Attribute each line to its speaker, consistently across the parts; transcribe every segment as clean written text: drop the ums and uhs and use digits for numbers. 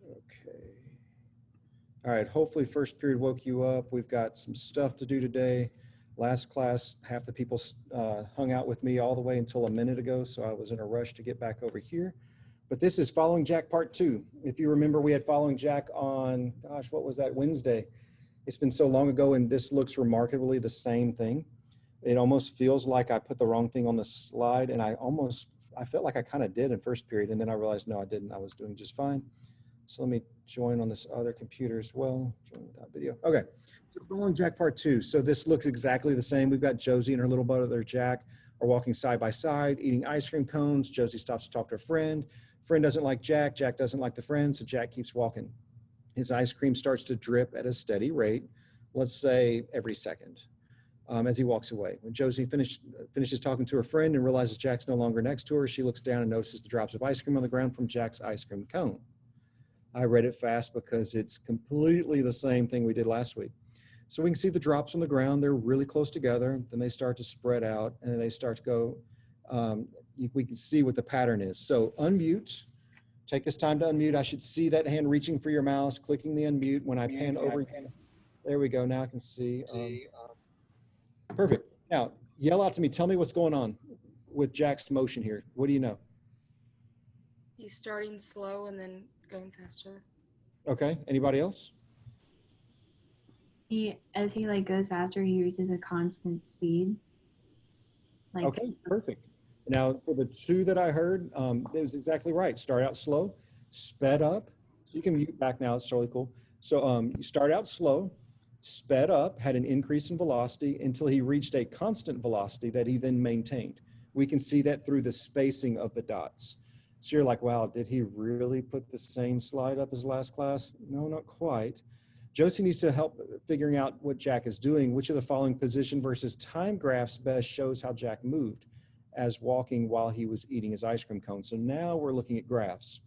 Speaker 1: Okay. All right, hopefully first period woke you up. We've got some stuff to do today. Last class, half the people hung out with me all the way until a minute ago, so I was in a rush to get back over here. But this is Following Jack Part 2. If you remember, we had Following Jack on, gosh, what was that, Wednesday? It's been so long ago, and this looks remarkably the same thing. It almost feels like I put the wrong thing on the slide, and I felt like I kind of did in first period, and then I realized, no, I didn't. I was doing just fine. So let me join on this other computer as well. Join without video. Okay, so Following Jack Part 2. So this looks exactly the same. We've got Josie and her little brother Jack are walking side by side, eating ice cream cones. Josie stops to talk to her friend. Friend doesn't like Jack. Jack doesn't like the friend, so Jack keeps walking. His ice cream starts to drip at a steady rate, let's say every second, as he walks away. When Josie finishes talking to her friend and realizes Jack's no longer next to her, she looks down and notices the drops of ice cream on the ground from Jack's ice cream cone. I read it fast because it's completely the same thing we did last week. So we can see the drops on the ground. They're really close together. Then they start to spread out, and then they start to go. We can see what the pattern is. So unmute. Take this time to unmute. I should see that hand reaching for your mouse, clicking the unmute. When I pan over, there we go. Now I can see. Perfect. Now, yell out to me. Tell me what's going on with Jack's motion here. What do you know?
Speaker 2: He's starting slow and then going faster.
Speaker 1: Okay. Anybody else?
Speaker 3: As he like goes faster, he reaches a constant speed.
Speaker 1: Like, okay, perfect. Now, for the two that I heard, it was exactly right. Start out slow, sped up. So you can mute back now. It's totally cool. So you start out slow, sped up, had an increase in velocity until he reached a constant velocity that he then maintained. We can see that through the spacing of the dots. So you're like, wow, did he really put the same slide up as last class? No, not quite. Josie needs to help figuring out what Jack is doing. Which of the following position versus time graphs best shows how Jack moved as walking while he was eating his ice cream cone? So now we're looking at graphs.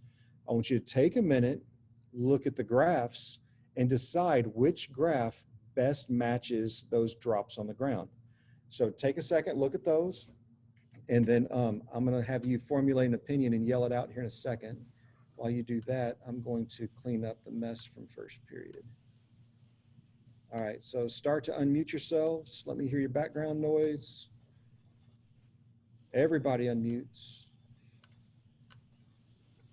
Speaker 1: I want you to take a minute, look at the graphs, and decide which graph best matches those drops on the ground. So take a second, look at those, and then I'm going to have you formulate an opinion and yell it out here in a second. While you do that, I'm going to clean up the mess from first period. All right, so start to unmute yourselves. Let me hear your background noise. Everybody unmutes.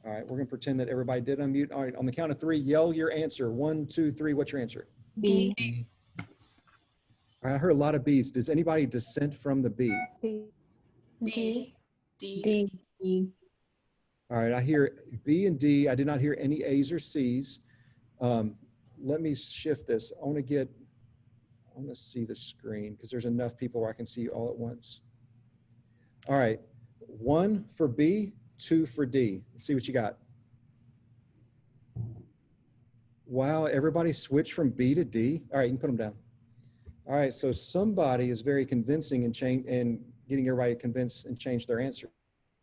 Speaker 1: All right, we're going to pretend that everybody did unmute. All right, on the count of three, yell your answer. 1, 2, 3. What's your answer?
Speaker 3: B.
Speaker 1: All right, I heard a lot of B's. Does anybody dissent from the B?
Speaker 3: D.
Speaker 2: D.
Speaker 3: D. D.
Speaker 1: All right, I hear B and D. I did not hear any A's or C's. Let me shift this. I want to see the screen because there's enough people where I can see all at once. All right, 1 for B, 2 for D. Let's see what you got. Wow, everybody switched from B to D. All right, you can put them down. All right, so somebody is very convincing and getting everybody convinced and change their answer.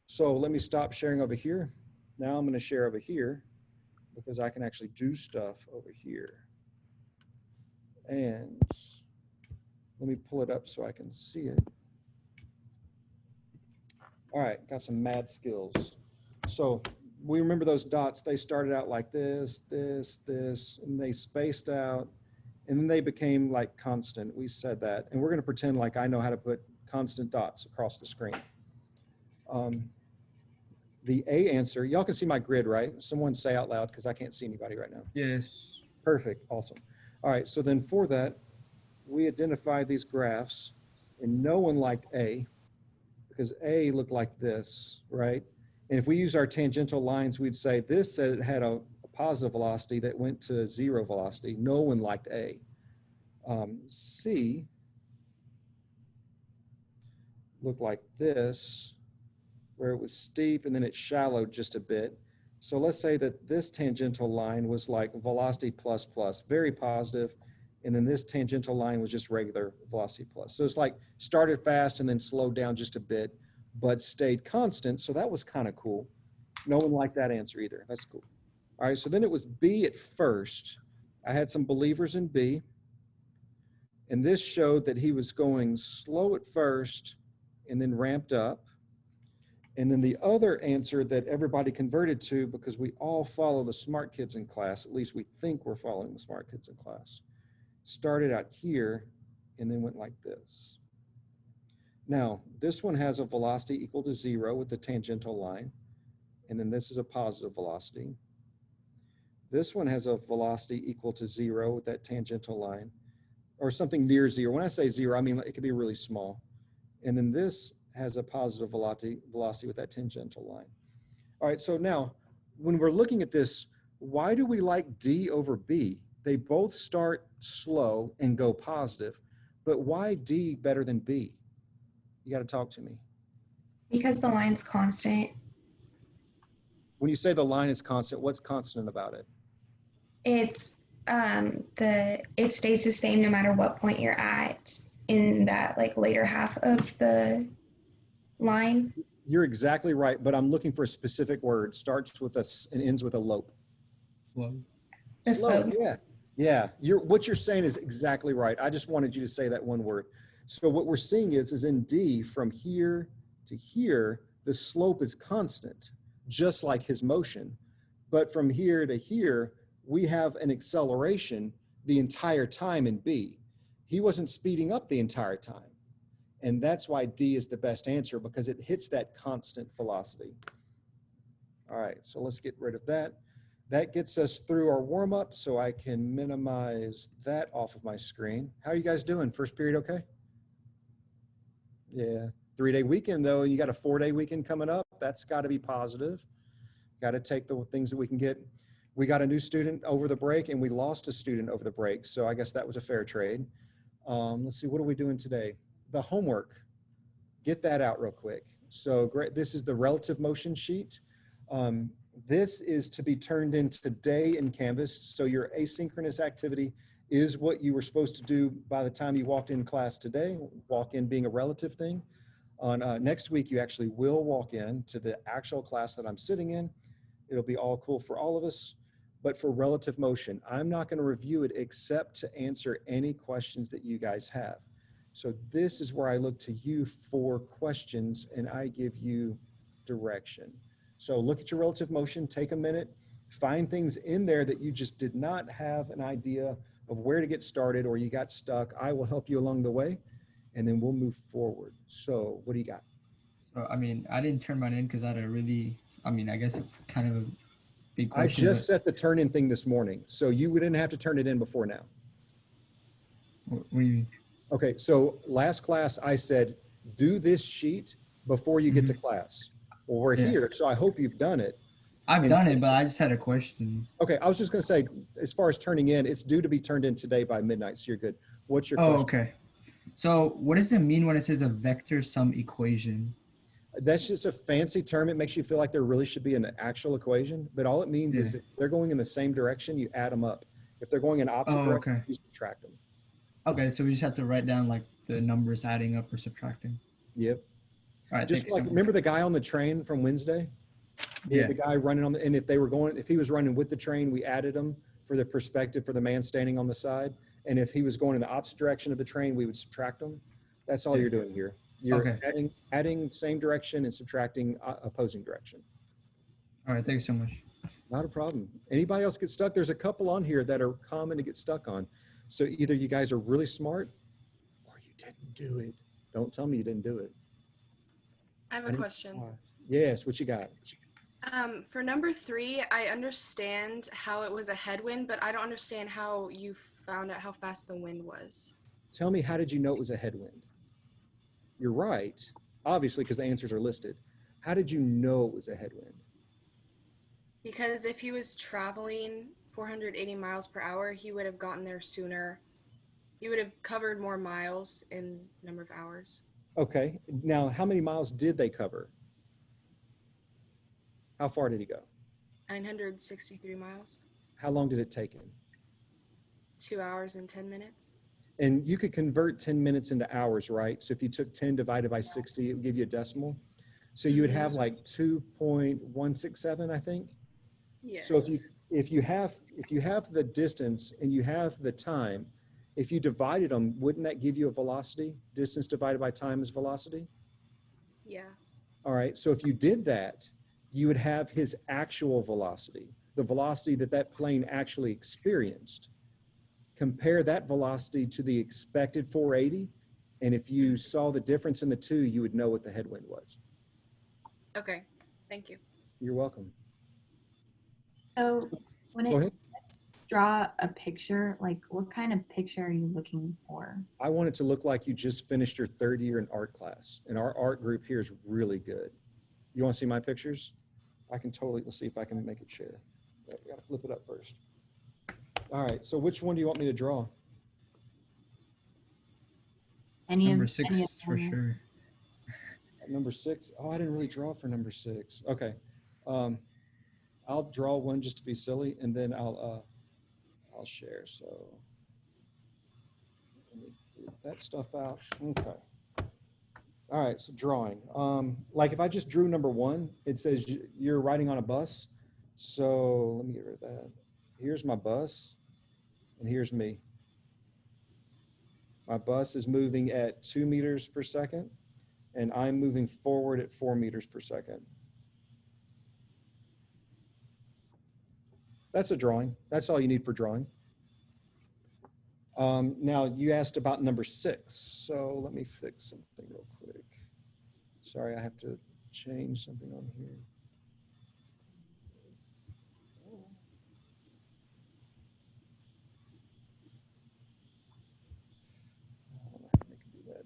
Speaker 1: So let me stop sharing over here. Now I'm going to share over here because I can actually do stuff over here. And let me pull it up so I can see it. All right, got some mad skills. So we remember those dots. They started out like this, this, this, and they spaced out, and then they became like constant. We said that, and we're going to pretend like I know how to put constant dots across the screen. The A answer, y'all can see my grid, right? Someone say out loud because I can't see anybody right now.
Speaker 4: Yes.
Speaker 1: Perfect, awesome. All right, so then for that, we identified these graphs, and no one liked A because A looked like this, right? And if we use our tangential lines, we'd say this said it had a positive velocity that went to 0 velocity. No one liked A. C looked like this, where it was steep and then it shallowed just a bit. So let's say that this tangential line was like velocity plus plus, very positive, and then this tangential line was just regular velocity plus. So it's like started fast and then slowed down just a bit, but stayed constant. So that was kind of cool. No one liked that answer either. That's cool. All right, so then it was B at first. I had some believers in B, and this showed that he was going slow at first and then ramped up. And then the other answer that everybody converted to, because we all follow the smart kids in class, at least we think we're following the smart kids in class, started out here and then went like this. Now, this one has a velocity equal to 0 with the tangential line. And then this is a positive velocity. This one has a velocity equal to 0 with that tangential line, or something near 0. When I say 0, I mean it could be really small. And then this has a positive velocity with that tangential line. All right, so now when we're looking at this, why do we like D over B? They both start slow and go positive, but why D better than B? You got to talk to me.
Speaker 4: Because the line's constant.
Speaker 1: When you say the line is constant, what's constant about it?
Speaker 4: It's it stays the same no matter what point you're at in that like later half of the line.
Speaker 1: You're exactly right, but I'm looking for a specific word. Starts with a and ends with a lope.
Speaker 4: The slope.
Speaker 1: Yeah, yeah. What you're saying is exactly right. I just wanted you to say that one word. So what we're seeing is in D, from here to here, the slope is constant, just like his motion. But from here to here, we have an acceleration the entire time in B. He wasn't speeding up the entire time. And that's why D is the best answer, because it hits that constant velocity. All right, so let's get rid of that. That gets us through our warm-up, so I can minimize that off of my screen. How are you guys doing? First period okay? Yeah, 3-day weekend though, and you got a 4-day weekend coming up. That's got to be positive. Got to take the things that we can get. We got a new student over the break, and we lost a student over the break, so I guess that was a fair trade. Let's see, what are we doing today? The homework, get that out real quick. So great, this is the relative motion sheet. This is to be turned in today in Canvas. So your asynchronous activity is what you were supposed to do by the time you walked in class today, walk in being a relative thing. On next week, you actually will walk in to the actual class that I'm sitting in. It'll be all cool for all of us. But for relative motion, I'm not going to review it except to answer any questions that you guys have. So this is where I look to you for questions and I give you direction. So look at your relative motion, take a minute, find things in there that you just did not have an idea of where to get started or you got stuck. I will help you along the way and then we'll move forward. So what do you got?
Speaker 5: So, I mean, I didn't turn mine in because I had a really, I mean, I guess it's kind of a big
Speaker 1: I
Speaker 5: question.
Speaker 1: just set the turn in thing this morning. So you didn't have to turn it in before now.
Speaker 5: What do you mean?
Speaker 1: Okay, so last class I said, do this sheet before you get to class. Well, we're here, so I hope you've done it.
Speaker 5: I've done it, but I just had a question.
Speaker 1: Okay, I was just gonna say, as far as turning in, it's due to be turned in today by midnight, so you're good. What's your question?
Speaker 5: Okay. So what does it mean when it says a vector sum equation?
Speaker 1: That's just a fancy term. It makes you feel like there really should be an actual equation, but all it means is if they're going in the same direction, you add them up. If they're going in opposite direction, you subtract them.
Speaker 5: Okay, so we just have to write down like the numbers adding up or subtracting.
Speaker 1: Yep.
Speaker 5: All right.
Speaker 1: Just like, remember the guy on the train from Wednesday?
Speaker 5: Yeah.
Speaker 1: The guy running on the, and if he was running with the train, we added him for the perspective for the man standing on the side. And if he was going in the opposite direction of the train, we would subtract him. That's all you're doing here. You're adding same direction and subtracting opposing direction.
Speaker 5: All right. Thank you so much.
Speaker 1: Not a problem. Anybody else get stuck? There's a couple on here that are common to get stuck on. So either you guys are really smart or you didn't do it. Don't tell me you didn't do it.
Speaker 2: I have a question.
Speaker 1: Yes, what you got?
Speaker 2: For number 3, I understand how it was a headwind, but I don't understand how you found out how fast the wind was.
Speaker 1: Tell me, how did you know it was a headwind? You're right, obviously, because the answers are listed. How did you know it was a headwind?
Speaker 2: Because if he was traveling 480 miles per hour, he would have gotten there sooner. He would have covered more miles in number of hours.
Speaker 1: Okay, now how many miles did they cover? How far did he go?
Speaker 2: 963 miles.
Speaker 1: How long did it take him?
Speaker 2: 2 hours and 10 minutes.
Speaker 1: And you could convert 10 minutes into hours, right? So if you took 10 divided by 60, it would give you a decimal. So you would have like 2.167, I think.
Speaker 2: Yes.
Speaker 1: So if you have the distance and you have the time, if you divided them, wouldn't that give you a velocity? Distance divided by time is velocity?
Speaker 2: Yeah.
Speaker 1: All right, so if you did that, you would have his actual velocity, the velocity that that plane actually experienced. Compare that velocity to the expected 480, and if you saw the difference in the two, you would know what the headwind was.
Speaker 2: Okay, thank you.
Speaker 1: You're welcome.
Speaker 3: So when
Speaker 1: Go
Speaker 3: it
Speaker 1: ahead.
Speaker 3: says draw a picture, like what kind of picture are you looking for?
Speaker 1: I want it to look like you just finished your third year in art class, and our art group here is really good. You want to see my pictures? I can totally, let's see if I can make it share. I gotta flip it up first. All right, so which one do you want me to draw?
Speaker 5: Number
Speaker 3: Any
Speaker 5: six
Speaker 3: of
Speaker 5: for
Speaker 3: them?
Speaker 5: sure.
Speaker 1: Number 6? Oh, I didn't really draw for number 6. Okay. I'll draw one just to be silly, and then I'll share. So let me get that stuff out. Okay. All right, so drawing. Like if I just drew number 1, it says you're riding on a bus. So let me get rid of that. Here's my bus, and here's me. My bus is moving at 2 meters per second, and I'm moving forward at 4 meters per second. That's a drawing. That's all you need for drawing. Now you asked about number 6. So let me fix something real quick. Sorry, I have to change something on here. I can do that.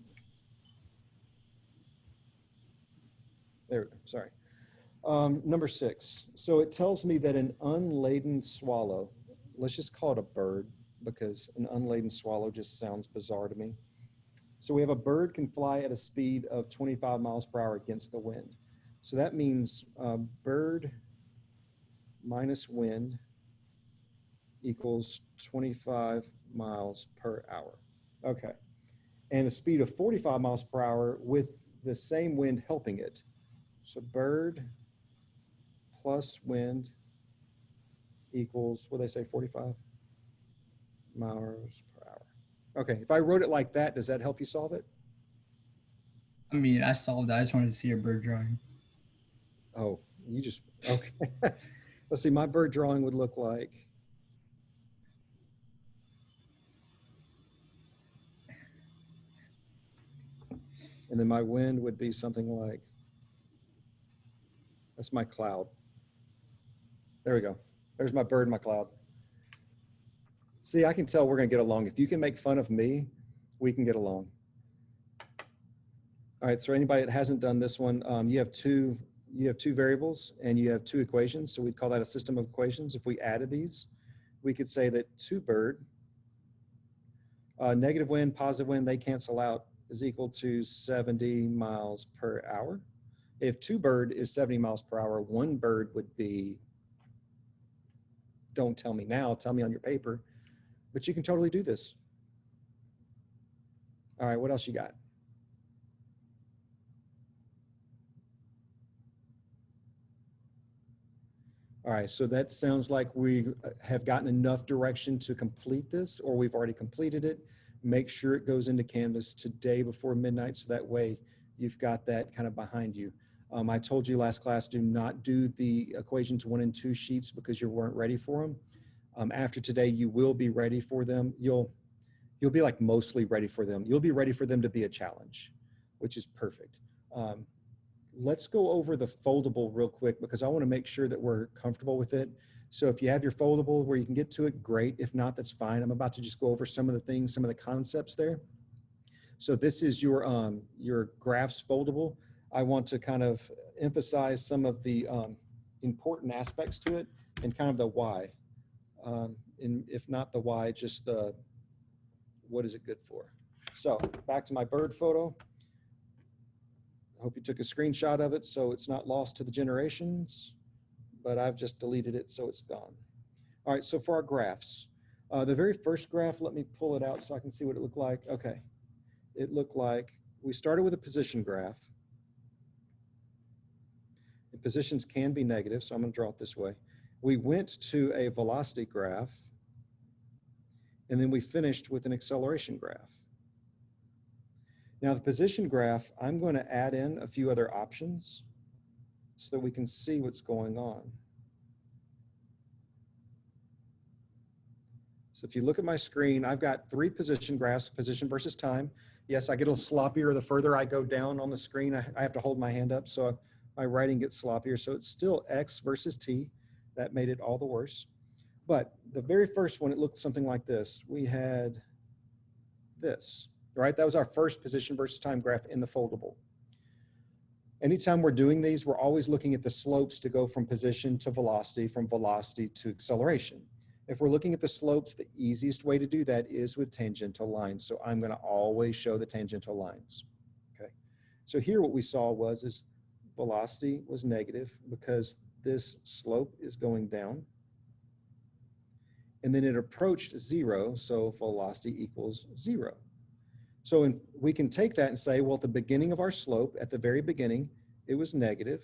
Speaker 1: There we go. Sorry. Number 6. So it tells me that an unladen swallow, let's just call it a bird because an unladen swallow just sounds bizarre to me. So we have a bird can fly at a speed of 25 miles per hour against the wind. So that means bird minus wind equals 25 miles per hour. Okay. And a speed of 45 miles per hour with the same wind helping it. So bird plus wind equals, what do they say, 45 miles per hour. Okay, if I wrote it like that, does that help you solve it?
Speaker 5: I mean, I solved that. I just wanted to see a bird drawing.
Speaker 1: Oh, you just, okay. Let's see, my bird drawing would look like, and then my wind would be something like, that's my cloud. There we go. There's my bird and my cloud. See, I can tell we're gonna get along. If you can make fun of me, we can get along. All right, so anybody that hasn't done this one, you have two variables and you have 2 equations. So we'd call that a system of equations. If we added these, we could say that 2 bird, negative wind, positive wind, they cancel out, is equal to 70 miles per hour. If 2 bird is 70 miles per hour, 1 bird would be, don't tell me now, tell me on your paper, but you can totally do this. All right, what else you got? All right, so that sounds like we have gotten enough direction to complete this, or we've already completed it. Make sure it goes into Canvas today before midnight, so that way you've got that kind of behind you. I told you last class, do not do the equations 1 and 2 sheets because you weren't ready for them. After today, you will be ready for them. You'll be like mostly ready for them. You'll be ready for them to be a challenge, which is perfect. Let's go over the foldable real quick because I want to make sure that we're comfortable with it. So if you have your foldable where you can get to it, great. If not, that's fine. I'm about to just go over some of the things, some of the concepts there. So this is your graphs foldable. I want to kind of emphasize some of the important aspects to it and kind of the why. And if not the why, just the what is it good for. So back to my bird photo. I hope you took a screenshot of it so it's not lost to the generations, but I've just deleted it so it's gone. All right, so for our graphs, the very first graph, let me pull it out so I can see what it looked like. Okay, it looked like we started with a position graph. And positions can be negative, so I'm gonna draw it this way. We went to a velocity graph, and then we finished with an acceleration graph. Now the position graph, I'm going to add in a few other options so that we can see what's going on. So if you look at my screen, I've got 3 position graphs, position versus time. Yes, I get a little sloppier the further I go down on the screen. I have to hold my hand up, so my writing gets sloppier. So it's still X versus T. That made it all the worse. But the very first one, it looked something like this. We had this, right? That was our first position versus time graph in the foldable. Anytime we're doing these, we're always looking at the slopes to go from position to velocity, from velocity to acceleration. If we're looking at the slopes, the easiest way to do that is with tangential lines. So I'm going to always show the tangential lines. Okay. So here what we saw is velocity was negative because this slope is going down. And then it approached 0, so velocity equals 0. So we can take that and say, well, at the beginning of our slope, at the very beginning, it was negative.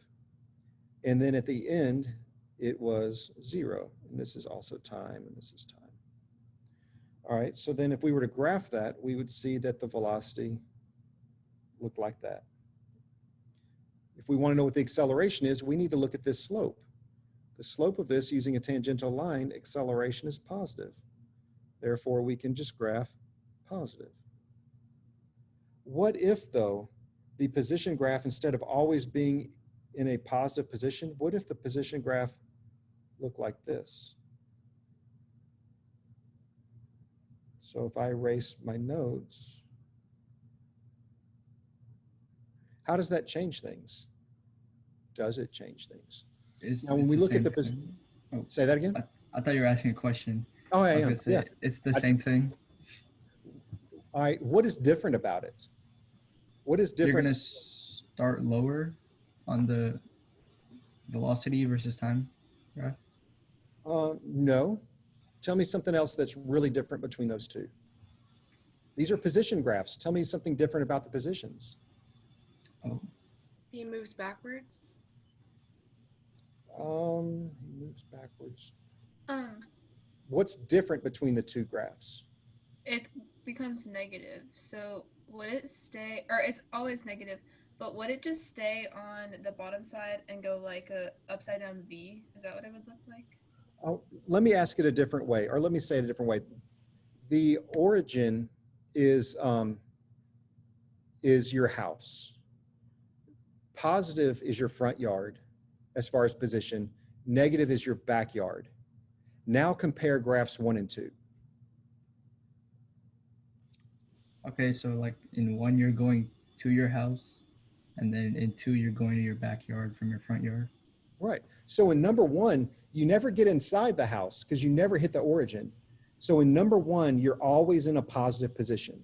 Speaker 1: And then at the end, it was 0. And this is also time, and this is time. All right, so then if we were to graph that, we would see that the velocity looked like that. If we want to know what the acceleration is, we need to look at this slope. The slope of this using a tangential line, acceleration is positive. Therefore, we can just graph positive. What if, though, the position graph, instead of always being in a positive position, what if the position graph looked like this? So if I erase my notes, how does that change things? Does it change things? Now, when we look at the position, say that again?
Speaker 5: I thought you were asking a question.
Speaker 1: Oh, I
Speaker 5: was
Speaker 1: am.
Speaker 5: gonna say,
Speaker 1: Yeah.
Speaker 5: it's the same thing.
Speaker 1: All right. What is different about it? What is
Speaker 5: You're
Speaker 1: different?
Speaker 5: gonna start lower on the velocity versus time graph.
Speaker 1: No. Tell me something else that's really different between those two. These are position graphs. Tell me something different about the positions.
Speaker 5: Oh,
Speaker 2: He moves backwards.
Speaker 1: He moves backwards.
Speaker 6: Um,
Speaker 1: What's different between the two graphs?
Speaker 6: it becomes negative. So would it stay, or it's always negative, but would it just stay on the bottom side and go like a upside down V? Is that what it would look like?
Speaker 1: Oh, let me ask it a different way, or let me say it a different way. The origin is your house. Positive is your front yard as far as position. Negative is your backyard. Now compare graphs 1 and 2.
Speaker 5: okay. So like in 1, you're going to your house, and then in 2, you're going to your backyard from your front yard.
Speaker 1: Right. So in number 1, you never get inside the house because you never hit the origin. So in number 1, you're always in a positive position.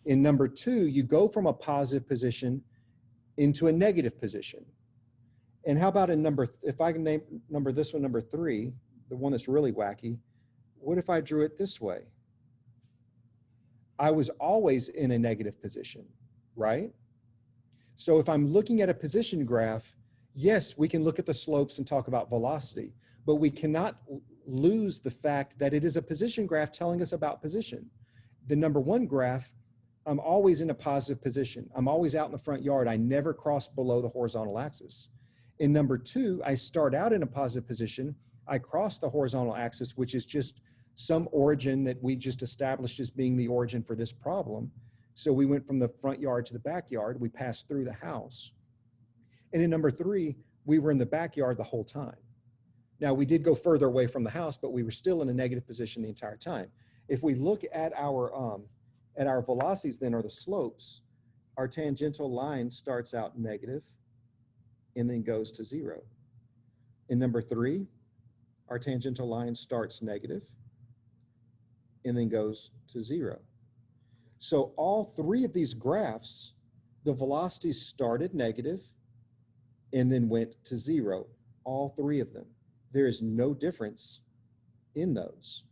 Speaker 1: In number 2, you go from a positive position into a negative position. And how about in if I can name this one number 3, the one that's really wacky, what if I drew it this way? I was always in a negative position, right? So if I'm looking at a position graph, yes, we can look at the slopes and talk about velocity, but we cannot lose the fact that it is a position graph telling us about position. The number 1 graph, I'm always in a positive position. I'm always out in the front yard. I never cross below the horizontal axis. In number 2, I start out in a positive position. I cross the horizontal axis, which is just some origin that we just established as being the origin for this problem. So we went from the front yard to the backyard. We passed through the house. And in number 3, we were in the backyard the whole time. Now, we did go further away from the house, but we were still in a negative position the entire time. If we look at our velocities then, or the slopes, our tangential line starts out negative and then goes to 0. In number 3, our tangential line starts negative and then goes to 0. So all 3 of these graphs, the velocities started negative and then went to 0, all 3 of them. There is no difference in those.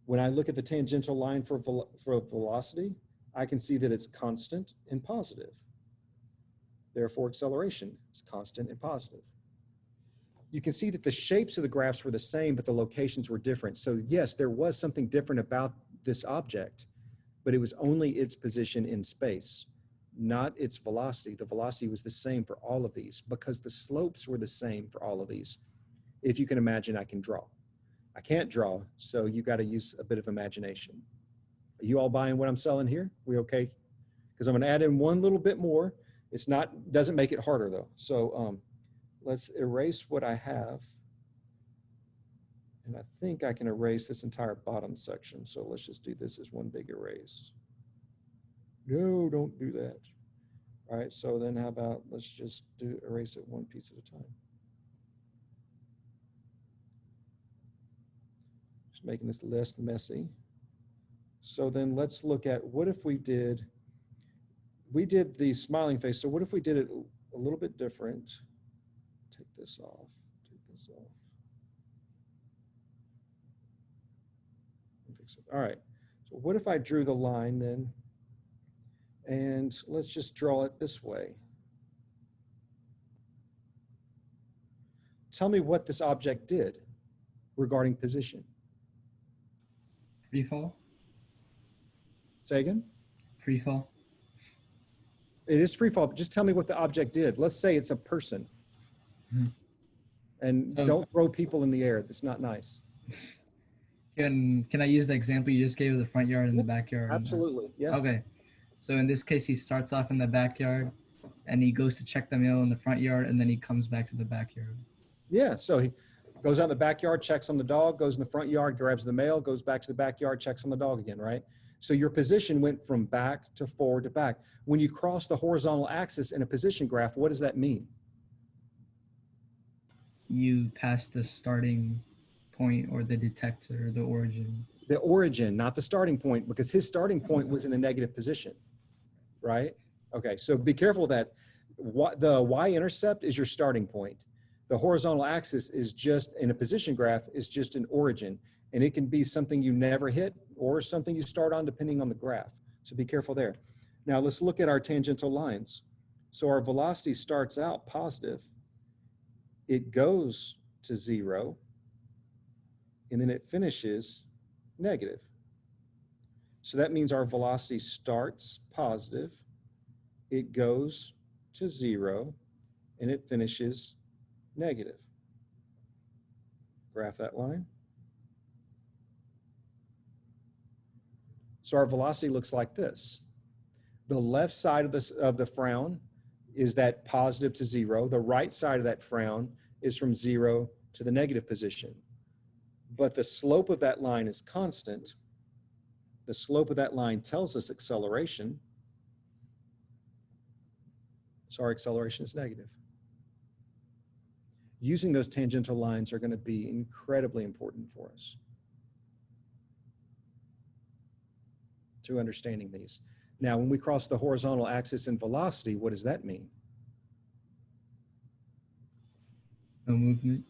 Speaker 1: When I look at the tangential line for velocity, I can see that it's constant and positive. Therefore, acceleration is constant and positive. You can see that the shapes of the graphs were the same, but the locations were different. So yes, there was something different about this object, but it was only its position in space, not its velocity. The velocity was the same for all of these because the slopes were the same for all of these. If you can imagine, I can draw. I can't draw, so you got to use a bit of imagination. Are you all buying what I'm selling here? We okay? Because I'm going to add in one little bit more. It's not, doesn't make it harder though. So let's erase what I have. And I think I can erase this entire bottom section. So let's just do this as one big erase. No, don't do that. All right, so then how about, let's just erase it one piece at a time. Just making this less messy. So then let's look at, what if we did the smiling face. So what if we did it a little bit different? Take this off, take this off. All right, so what if I drew the line then? And let's just draw it this way. Tell me what this object did regarding position.
Speaker 5: Free fall?
Speaker 1: Say again?
Speaker 5: Free fall?
Speaker 1: It is free fall, but just tell me what the object did. Let's say it's a person.
Speaker 5: Mhm.
Speaker 1: And
Speaker 5: Oh.
Speaker 1: don't throw people in the air. That's not nice.
Speaker 5: Can I use the example you just gave of the front yard and the backyard?
Speaker 1: Absolutely, yeah.
Speaker 5: Okay. So in this case, he starts off in the backyard and he goes to check the mail in the front yard and then he comes back to the backyard.
Speaker 1: Yeah, so he goes out in the backyard, checks on the dog, goes in the front yard, grabs the mail, goes back to the backyard, checks on the dog again, right? So your position went from back to forward to back. When you cross the horizontal axis in a position graph, what does that mean?
Speaker 5: You pass the starting point or the detector, the origin.
Speaker 1: The origin, not the starting point, because his starting point was in a negative position, right? Okay, so be careful that the y-intercept is your starting point. The horizontal axis is just, in a position graph, is just an origin. And it can be something you never hit or something you start on depending on the graph. So be careful there. Now let's look at our tangential lines. So our velocity starts out positive. It goes to 0. And then it finishes negative. So that means our velocity starts positive. It goes to 0. And it finishes negative. Graph that line. So our velocity looks like this. The left side of the frown is that positive to 0. The right side of that frown is from 0 to the negative position. But the slope of that line is constant. The slope of that line tells us acceleration. So our acceleration is negative. Using those tangential lines are going to be incredibly important for us to understanding these. Now, when we cross the horizontal axis in velocity, what does that mean?
Speaker 5: No movement.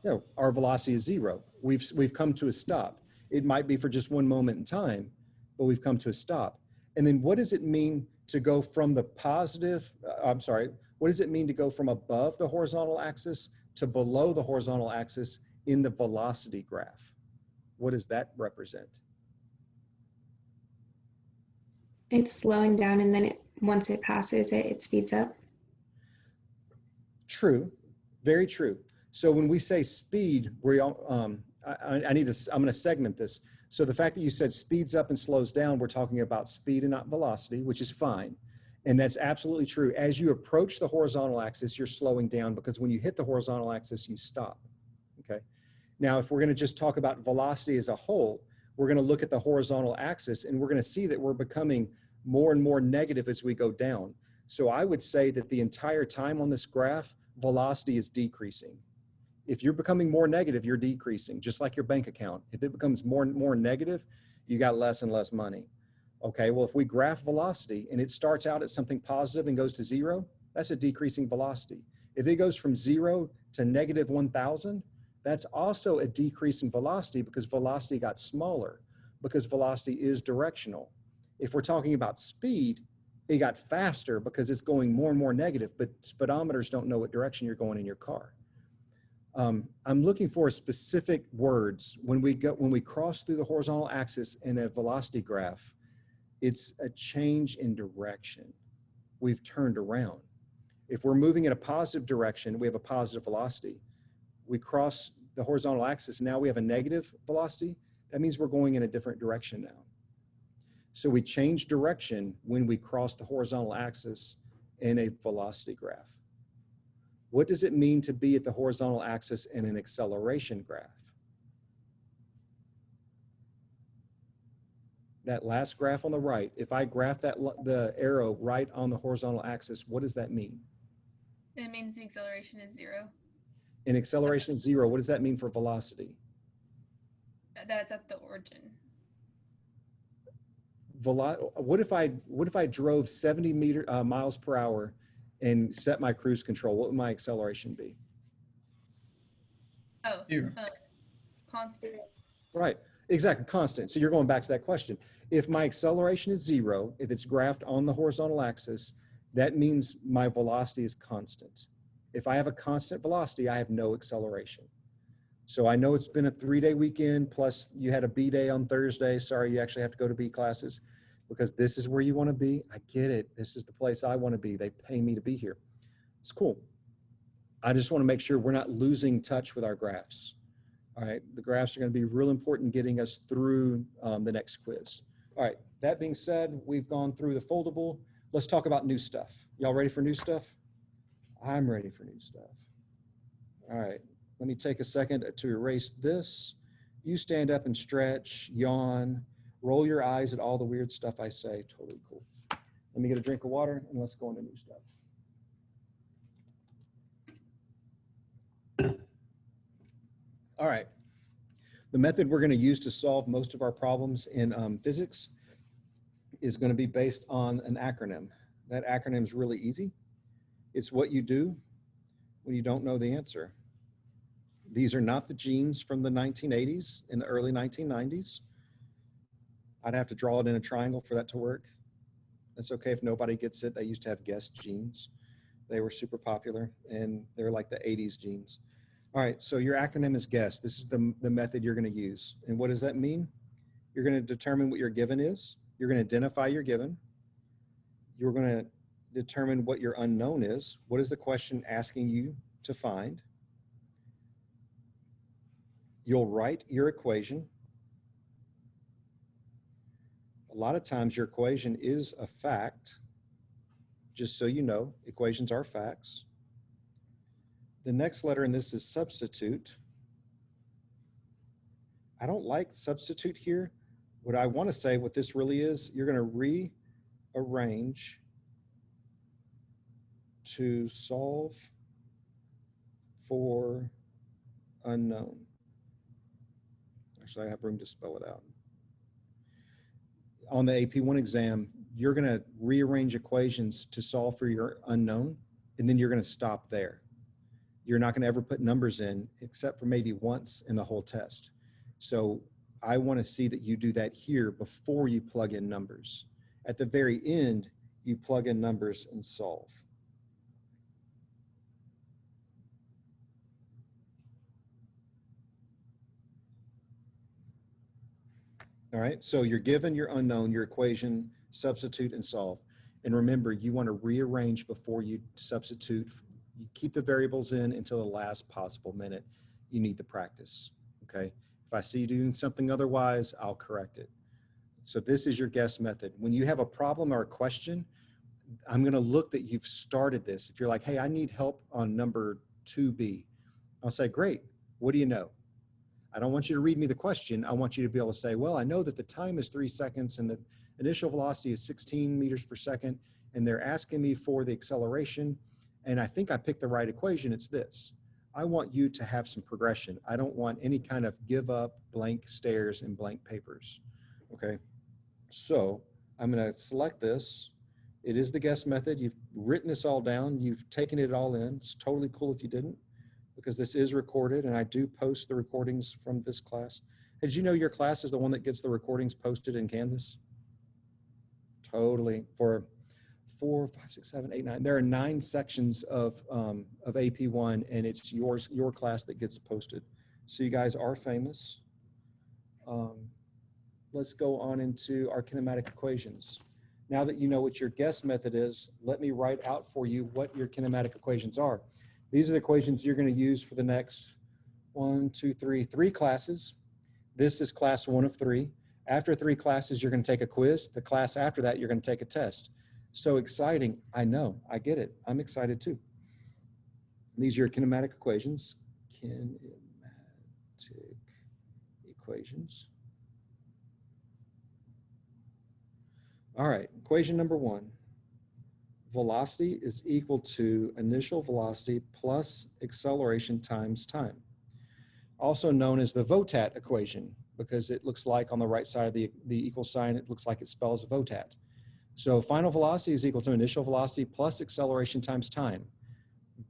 Speaker 1: Yeah, our velocity is 0. We've come to a stop. It might be for just one moment in time, but we've come to a stop. And then what does it mean to go from the positive, what does it mean to go from above the horizontal axis to below the horizontal axis in the velocity graph? What does that represent?
Speaker 4: It's slowing down, and then once it passes it, it speeds up.
Speaker 1: True, very true. So when we say speed, I'm going to segment this. So the fact that you said speeds up and slows down, we're talking about speed and not velocity, which is fine. And that's absolutely true. As you approach the horizontal axis, you're slowing down because when you hit the horizontal axis, you stop, okay? Now, if we're going to just talk about velocity as a whole, we're going to look at the horizontal axis and we're going to see that we're becoming more and more negative as we go down. So I would say that the entire time on this graph, velocity is decreasing. If you're becoming more negative, you're decreasing, just like your bank account. If it becomes more and more negative, you got less and less money. Okay, well, if we graph velocity and it starts out at something positive and goes to 0, that's a decreasing velocity. If it goes from 0 to negative 1,000, that's also a decrease in velocity because velocity got smaller, because velocity is directional. If we're talking about speed, it got faster because it's going more and more negative, but speedometers don't know what direction you're going in your car. I'm looking for specific words when we cross through the horizontal axis in a velocity graph. It's a change in direction. We've turned around. If we're moving in a positive direction, we have a positive velocity. We cross the horizontal axis, now we have a negative velocity. That means we're going in a different direction now. So we change direction when we cross the horizontal axis in a velocity graph. What does it mean to be at the horizontal axis in an acceleration graph? That last graph on the right, if I graph the arrow right on the horizontal axis, what does that mean?
Speaker 6: It means the acceleration is 0.
Speaker 1: In acceleration is 0, what does that mean for velocity?
Speaker 6: That's at the origin.
Speaker 1: What if I drove 70 miles per hour and set my cruise control? What would my acceleration be?
Speaker 6: Oh,
Speaker 5: 0.
Speaker 6: Constant.
Speaker 1: Right, exactly, constant. So you're going back to that question. If my acceleration is 0, if it's graphed on the horizontal axis, that means my velocity is constant. If I have a constant velocity, I have no acceleration. So I know it's been a 3-day weekend, plus you had a B day on Thursday. Sorry, you actually have to go to B classes because this is where you want to be. I get it. This is the place I want to be. They pay me to be here. It's cool. I just want to make sure we're not losing touch with our graphs. All right, the graphs are going to be real important getting us through the next quiz. All right, that being said, we've gone through the foldable. Let's talk about new stuff. Y'all ready for new stuff? I'm ready for new stuff. All right, let me take a second to erase this. You stand up and stretch, yawn, roll your eyes at all the weird stuff I say. Totally cool. Let me get a drink of water and let's go into new stuff. All right, the method we're going to use to solve most of our problems in physics is going to be based on an acronym. That acronym is really easy. It's what you do when you don't know the answer. These are not the genes from the 1980s and the early 1990s. I'd have to draw it in a triangle for that to work. That's okay if nobody gets it. They used to have guess genes. They were super popular and they're like the 80s genes. All right, so your acronym is GUESS. This is the method you're going to use. And what does that mean? You're going to determine what your given is. You're going to identify your given. You're going to determine what your unknown is. What is the question asking you to find? You'll write your equation. A lot of times your equation is a fact. Just so you know, equations are facts. The next letter in this is substitute. I don't like substitute here. What I want to say, what this really is, you're going to rearrange to solve for unknown. Actually, I have room to spell it out. On the AP1 exam, you're going to rearrange equations to solve for your unknown, and then you're going to stop there. You're not going to ever put numbers in except for maybe once in the whole test. So I want to see that you do that here before you plug in numbers. At the very end, you plug in numbers and solve. All right, so you're given your unknown, your equation, substitute and solve. And remember, you want to rearrange before you substitute. You keep the variables in until the last possible minute. You need the practice, okay? If I see you doing something otherwise, I'll correct it. So this is your guess method. When you have a problem or a question, I'm going to look that you've started this. If you're like, hey, I need help on number 2B, I'll say, great, what do you know? I don't want you to read me the question. I want you to be able to say, well, I know that the time is 3 seconds and the initial velocity is 16 meters per second, and they're asking me for the acceleration, and I think I picked the right equation. It's this. I want you to have some progression. I don't want any kind of give up, blank stares, and blank papers, okay? So I'm gonna select this. It is the guess method. You've written this all down. You've taken it all in. It's totally cool if you didn't, because this is recorded and I do post the recordings from this class. Did you know your class is the one that gets the recordings posted in Canvas? Totally. For 4, 5, 6, 7, 8, 9. There are 9 sections of AP1 and it's your class that gets posted. So you guys are famous. let's go on into our kinematic equations. Now that you know what your guess method is, let me write out for you what your kinematic equations are. These are the equations you're going to use for the next three classes. This is class 1 of 3. After 3 classes, you're going to take a quiz. The class after that, you're going to take a test. So exciting. I know. I get it. I'm excited too. These are your kinematic equations. Kinematic equations. All right, equation number 1. Velocity is equal to initial velocity plus acceleration times time. Also known as the VOTAT equation, because it looks like on the right side of the equal sign, it looks like it spells VOTAT. So final velocity is equal to initial velocity plus acceleration times time.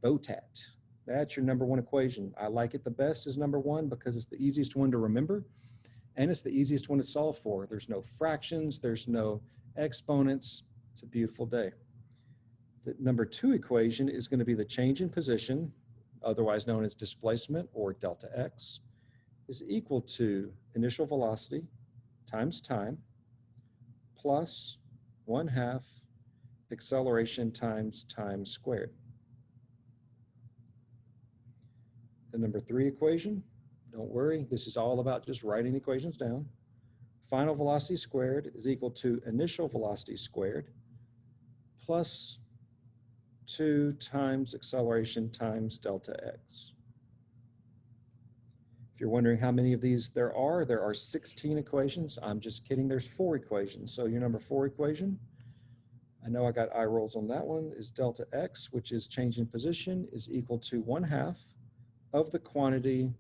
Speaker 1: VOTAT. That's your number 1 equation. I like it the best as number 1 because it's the easiest one to remember and it's the easiest one to solve for. There's no fractions, there's no exponents. It's a beautiful day. The number 2 equation is going to be the change in position, otherwise known as displacement or delta x, is equal to initial velocity times time plus 1/2 acceleration times time squared. The number 3 equation, don't worry, this is all about just writing the equations down. Final velocity squared is equal to initial velocity squared plus 2 times acceleration times delta x. If you're wondering how many of these there are 16 equations. I'm just kidding, there's 4 equations. So your number 4 equation, I know I got eye rolls on that one, is delta x, which is change in position, is equal to 1/2 of the quantity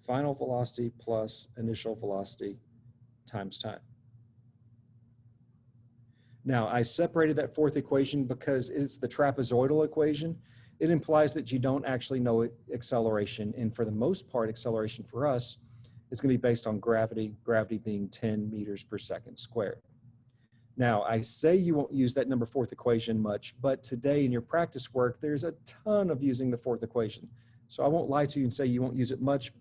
Speaker 1: final velocity plus initial velocity times time. Now, I separated that 4th equation because it's the trapezoidal equation. It implies that you don't actually know acceleration. And for the most part, acceleration for us is going to be based on gravity, gravity being 10 meters per second squared. Now, I say you won't use that number 4th equation much, but today in your practice work, there's a ton of using the 4th equation. So I won't lie to you and say you won't use it much.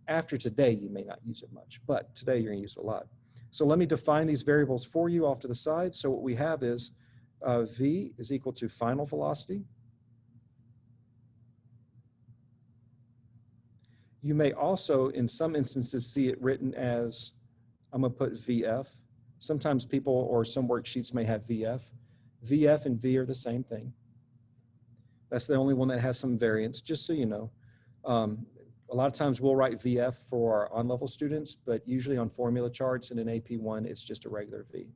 Speaker 1: After today, you may not use it much, but today you're going to use it a lot. So let me define these variables for you off to the side. So what we have is v is equal to final velocity. You may also, in some instances, see it written as, I'm going to put VF. Sometimes people or some worksheets may have VF. VF and V are the same thing. That's the only one that has some variance, just so you know. A lot of times we'll write VF for our on-level students, but usually on formula charts and in AP1, it's just a regular V.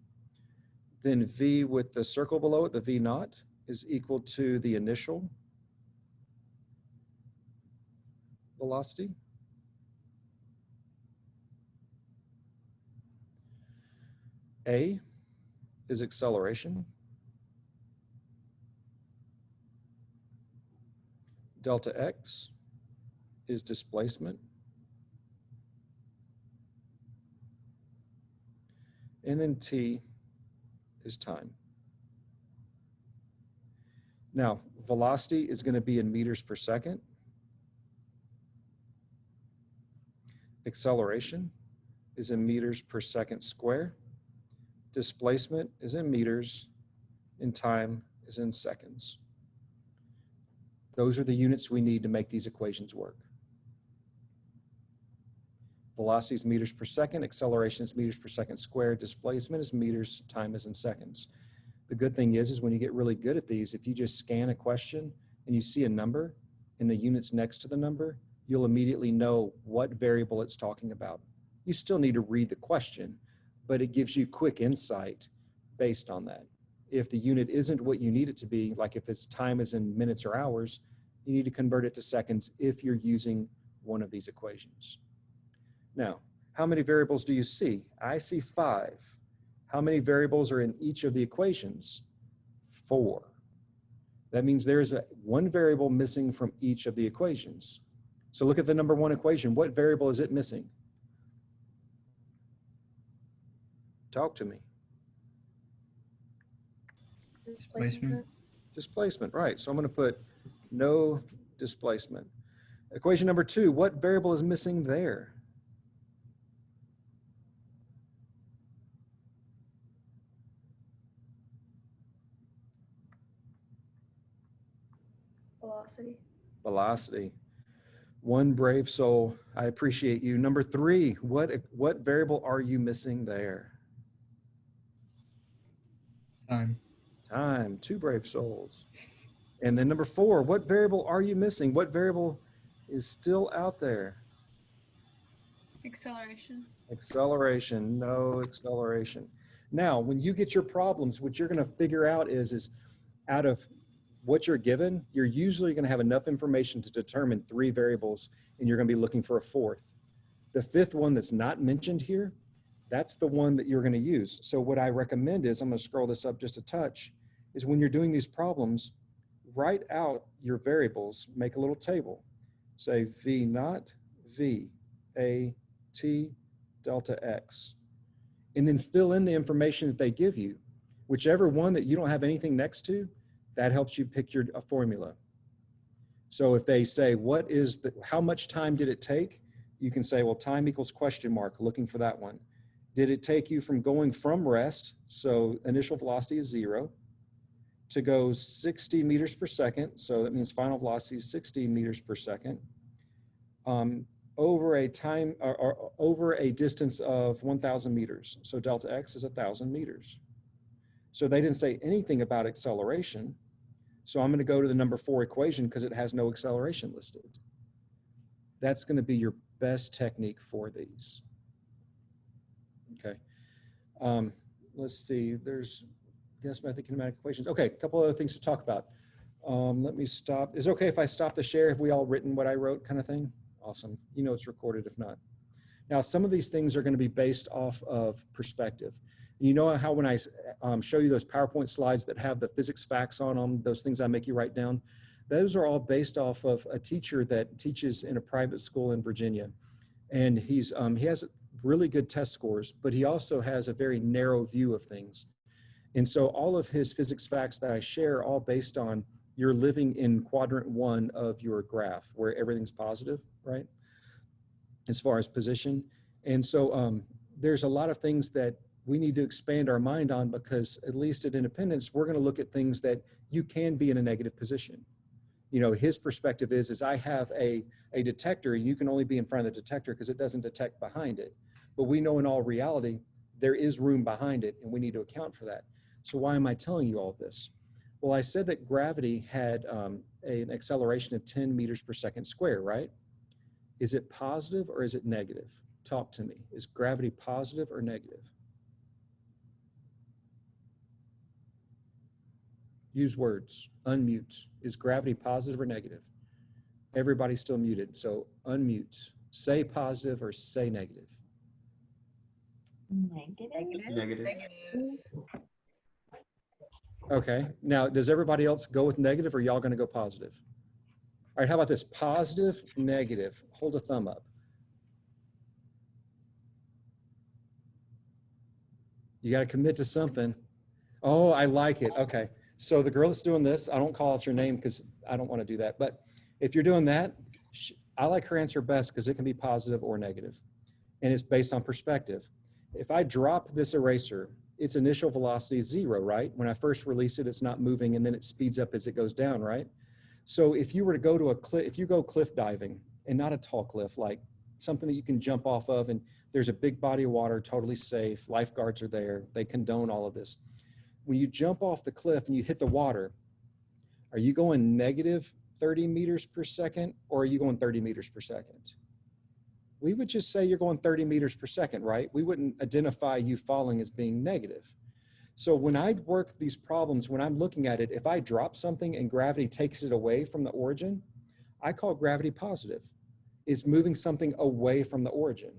Speaker 1: Then V with the circle below it, the V naught, is equal to the initial velocity. A is acceleration. Delta X is displacement. And then T is time. Now, velocity is going to be in meters per second. Acceleration is in meters per second square. Displacement is in meters, and time is in seconds. Those are the units we need to make these equations work. Velocity is meters per second, acceleration is meters per second squared, displacement is meters, time is in seconds. The good thing is when you get really good at these, if you just scan a question and you see a number and the units next to the number, you'll immediately know what variable it's talking about. You still need to read the question, but it gives you quick insight based on that. If the unit isn't what you need it to be, like if its time is in minutes or hours, you need to convert it to seconds if you're using one of these equations. Now, how many variables do you see? I see 5. How many variables are in each of the equations? 4. That means there's one variable missing from each of the equations. So look at the number 1 equation. What variable is it missing? Talk to me.
Speaker 5: Displacement.
Speaker 1: Displacement, right. So I'm going to put no displacement. Equation number 2, what variable is missing there? Velocity. One brave soul. I appreciate you. Number 3, what variable are you missing there?
Speaker 5: Time.
Speaker 1: Time. 2 brave souls. And then number 4, what variable are you missing? What variable is still out there?
Speaker 6: Acceleration.
Speaker 1: Acceleration. No acceleration. Now, when you get your problems, what you're going to figure out is out of what you're given, you're usually going to have enough information to determine 3 variables, and you're going to be looking for a 4th. The 5th one that's not mentioned here, that's the one that you're going to use. So what I recommend is, I'm going to scroll this up just a touch, is when you're doing these problems, write out your variables, make a little table. Say V naught, V, A, T, delta X. And then fill in the information that they give you. Whichever one that you don't have anything next to, that helps you pick your formula. So if they say, how much time did it take? You can say, well, time equals question mark, looking for that one. Did it take you from going from rest, so initial velocity is 0, to go 60 meters per second, so that means final velocity is 60 meters per second, over a distance of 1,000 meters. So delta X is 1,000 meters. So they didn't say anything about acceleration. So I'm going to go to the number 4 equation because it has no acceleration listed. That's going to be your best technique for these. Okay. Let's see. There's gas method kinematic equations. Okay, a couple other things to talk about. Let me stop. Is it okay if I stop the share? Have we all written what I wrote, kind of thing? Awesome. You know it's recorded if not. Now, some of these things are going to be based off of perspective. You know how when I show you those PowerPoint slides that have the physics facts on them, those things I make you write down, those are all based off of a teacher that teaches in a private school in Virginia. And he has really good test scores, but he also has a very narrow view of things. And so all of his physics facts that I share are all based on you're living in quadrant 1 of your graph where everything's positive, right? As far as position. And so there's a lot of things that we need to expand our mind on because at least at Independence, we're going to look at things that you can be in a negative position. You know, his perspective is I have a detector, you can only be in front of the detector because it doesn't detect behind it. But we know in all reality, there is room behind it and we need to account for that. So why am I telling you all of this? Well, I said that gravity had an acceleration of 10 meters per second square, right? Is it positive or is it negative? Talk to me. Is gravity positive or negative? Use words. Unmute. Is gravity positive or negative? Everybody's still muted, so unmute. Say positive or say negative.
Speaker 3: Negative.
Speaker 1: Okay, now does everybody else go with negative or y'all gonna go positive? All right, how about this? Positive, negative. Hold a thumb up. You gotta commit to something. Oh, I like it, okay. So the girl that's doing this, I don't call out your name because I don't want to do that. But if you're doing that, I like her answer best because it can be positive or negative. And it's based on perspective. If I drop this eraser, its initial velocity is 0, right? When I first release it, it's not moving and then it speeds up as it goes down, right? So if you were to go to a cliff, if you go cliff diving and not a tall cliff, like something that you can jump off of and there's a big body of water, totally safe, lifeguards are there, they condone all of this. When you jump off the cliff and you hit the water, are you going negative 30 meters per second or are you going 30 meters per second? We would just say you're going 30 meters per second, right? We wouldn't identify you falling as being negative. So when I work these problems, when I'm looking at it, if I drop something and gravity takes it away from the origin, I call gravity positive. It's moving something away from the origin.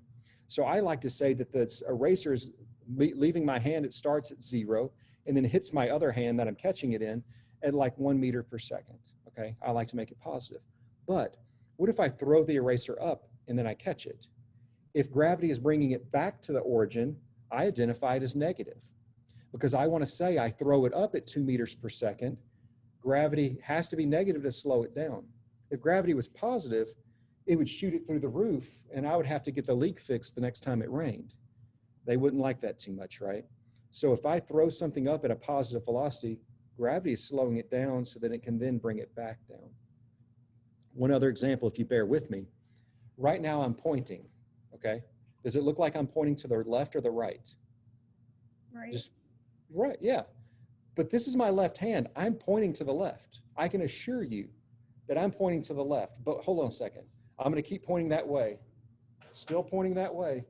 Speaker 1: So I like to say that the eraser is leaving my hand, it starts at 0, and then hits my other hand that I'm catching it in at like 1 meter per second, okay? I like to make it positive. But what if I throw the eraser up and then I catch it? If gravity is bringing it back to the origin, I identify it as negative because I want to say I throw it up at 2 meters per second. Gravity has to be negative to slow it down. If gravity was positive, it would shoot it through the roof and I would have to get the leak fixed the next time it rained. They wouldn't like that too much, right? So if I throw something up at a positive velocity, gravity is slowing it down so that it can then bring it back down. One other example, if you bear with me. Right now I'm pointing, okay? Does it look like I'm pointing to the left or the right?
Speaker 6: Right.
Speaker 1: Just right, yeah. But this is my left hand. I'm pointing to the left. I can assure you that I'm pointing to the left. But hold on a second. I'm going to keep pointing that way. Still pointing that way.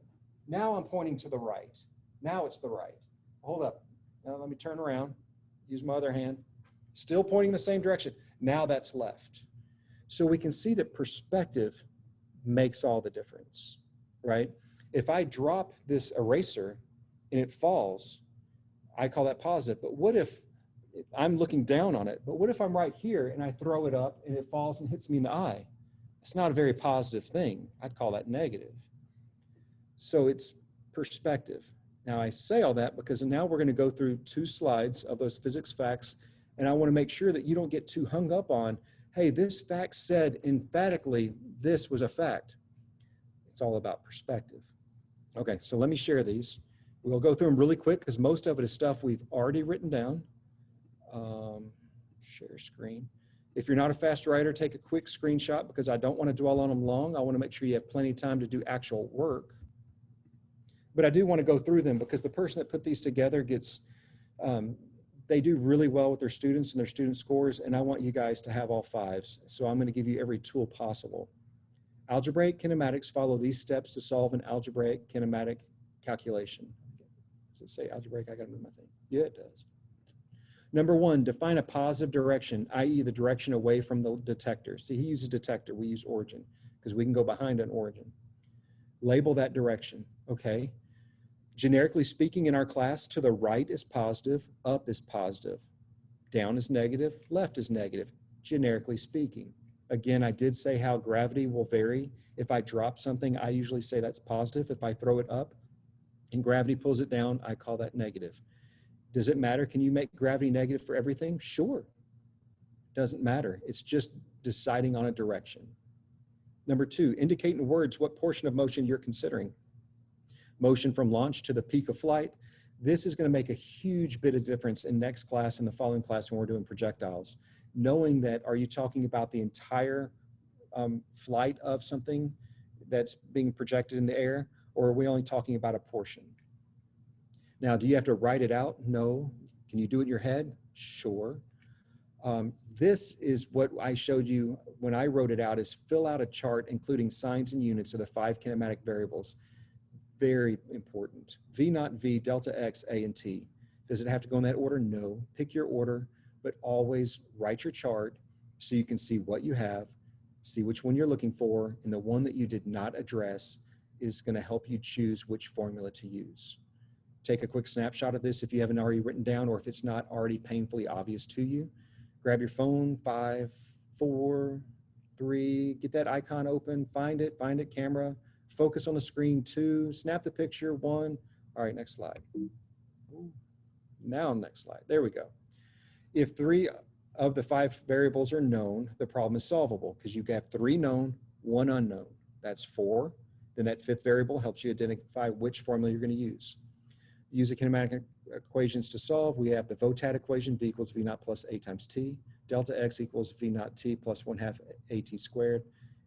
Speaker 1: Now I'm pointing to the right. Now it's the right. Hold up. Now let me turn around. Use my other hand. Still pointing the same direction. Now that's left. So we can see that perspective makes all the difference, right? If I drop this eraser and it falls, I call that positive. But what if I'm looking down on it? But what if I'm right here and I throw it up and it falls and hits me in the eye? It's not a very positive thing. I'd call that negative. So it's perspective. Now I say all that because now we're going to go through 2 slides of those physics facts, and I want to make sure that you don't get too hung up on, hey, this fact said emphatically this was a fact. It's all about perspective. Okay, so let me share these. We'll go through them really quick because most of it is stuff we've already written down. Share screen. If you're not a fast writer, take a quick screenshot because I don't want to dwell on them long. I want to make sure you have plenty of time to do actual work. But I do want to go through them because the person that put these together gets, they do really well with their students and their student scores, and I want you guys to have all 5s. So I'm going to give you every tool possible. Algebraic kinematics follow these steps to solve an algebraic kinematic calculation. Does it say algebraic? I got to move my thing. Yeah, it does. Number 1, define a positive direction, i.e. the direction away from the detector. See, he uses detector, we use origin, because we can go behind an origin. Label that direction, okay? Generically speaking, in our class, to the right is positive, up is positive, down is negative, left is negative, generically speaking. Again, I did say how gravity will vary. If I drop something, I usually say that's positive. If I throw it up and gravity pulls it down, I call that negative. Does it matter? Can you make gravity negative for everything? Sure. Doesn't matter. It's just deciding on a direction. Number 2, indicate in words what portion of motion you're considering. Motion from launch to the peak of flight. This is going to make a huge bit of difference in next class and the following class when we're doing projectiles. Knowing that, are you talking about the entire flight of something that's being projected in the air, or are we only talking about a portion? Now, do you have to write it out? No. Can you do it in your head? Sure. This is what I showed you when I wrote it out, is fill out a chart including signs and units of the 5 kinematic variables. Very important. V naught V, delta X, A, and T. Does it have to go in that order? No. Pick your order, but always write your chart so you can see what you have, see which one you're looking for, and the one that you did not address is going to help you choose which formula to use. Take a quick snapshot of this if you haven't already written down, or if it's not already painfully obvious to you. Grab your phone, 5, 4, 3, get that icon open, find it, camera, focus on the screen, 2, snap the picture, 1. All right, next slide. Now next slide, there we go. If 3 of the 5 variables are known, the problem is solvable because you have 3 known, 1 unknown. That's 4. Then that 5th variable helps you identify which formula you're going to use. Use the kinematic equations to solve. We have the VOTAT equation, V equals V naught plus A times T. Delta X equals V naught T plus 1/2 AT squared.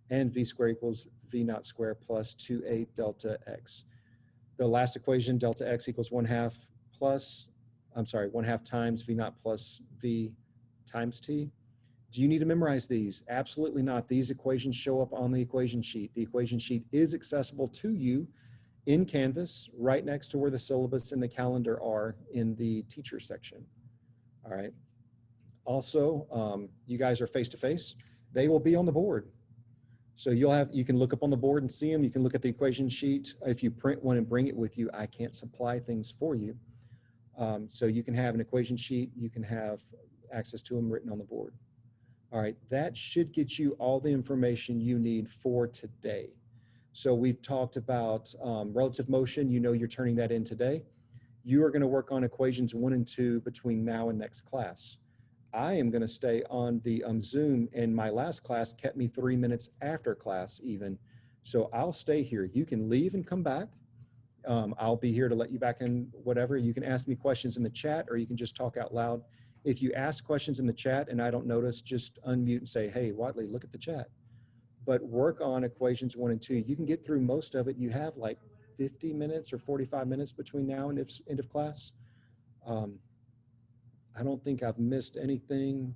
Speaker 1: And V squared equals V naught squared plus 2A delta X. The last equation, delta X equals 1/2 times V naught plus V times T. Do you need to memorize these? Absolutely not. These equations show up on the equation sheet. The equation sheet is accessible to you in Canvas, right next to where the syllabus and the calendar are in the teacher section. All right. Also, you guys are face-to-face. They will be on the board. So you can look up on the board and see them. You can look at the equation sheet. If you print one and bring it with you, I can't supply things for you. So you can have an equation sheet. You can have access to them written on the board. All right, that should get you all the information you need for today. So we've talked about relative motion. You know you're turning that in today. You are going to work on equations 1 and 2 between now and next class. I am going to stay on the Zoom, and my last class kept me 3 minutes after class even. So I'll stay here. You can leave and come back. I'll be here to let you back in whatever. You can ask me questions in the chat, or you can just talk out loud. If you ask questions in the chat and I don't notice, just unmute and say, hey, Watley, look at the chat. but work on equations 1 and 2. You can get through most of it. You have like 50 minutes or 45 minutes between now and end of class. I don't think I've missed anything.